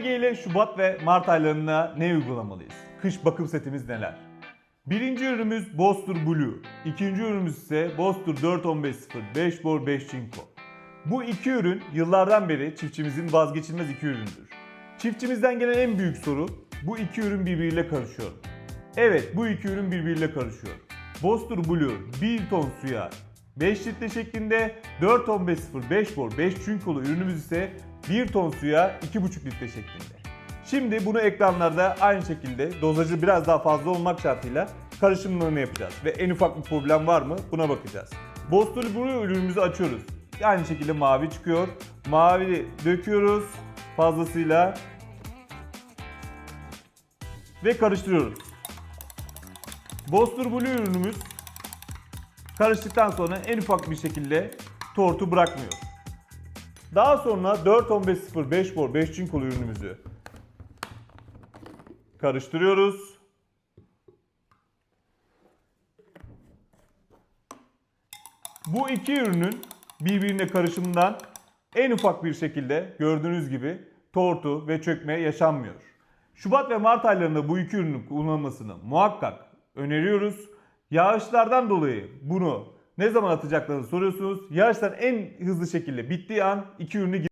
Ege ile Şubat ve Mart aylarına ne uygulamalıyız? Kış bakım setimiz neler? Birinci ürünümüz Boster Blue. İkinci ürünümüz ise Boster 4150 5 bor 5 çinko. Bu iki ürün yıllardan beri çiftçimizin vazgeçilmez iki üründür. Çiftçimizden gelen en büyük soru, bu iki ürün birbiriyle karışıyor. Evet, bu iki ürün birbiriyle karışıyor. Boster Blue 1 ton suya 5 litre şeklinde, 4150 5 bor 5 çinkolu ürünümüz ise 1 ton suya 2,5 litre şeklinde. Şimdi bunu ekranlarda aynı şekilde dozajı biraz daha fazla olmak şartıyla karışımlarını yapacağız. Ve en ufak bir problem var mı buna bakacağız. Boster Blue ürünümüzü açıyoruz. Aynı şekilde mavi çıkıyor. Mavi döküyoruz fazlasıyla ve karıştırıyoruz. Boster Blue ürünümüz karıştıktan sonra en ufak bir şekilde tortu bırakmıyor. Daha sonra 4150 5 bor 5 çinkolu ürünümüzü karıştırıyoruz. Bu iki ürünün birbirine karışımından en ufak bir şekilde gördüğünüz gibi tortu ve çökme yaşanmıyor. Şubat ve Mart aylarında bu iki ürünün kullanılmasını muhakkak öneriyoruz. Yağışlardan dolayı bunu ne zaman atacaklarını soruyorsunuz. Yağışlar en hızlı şekilde bittiği an iki ürünü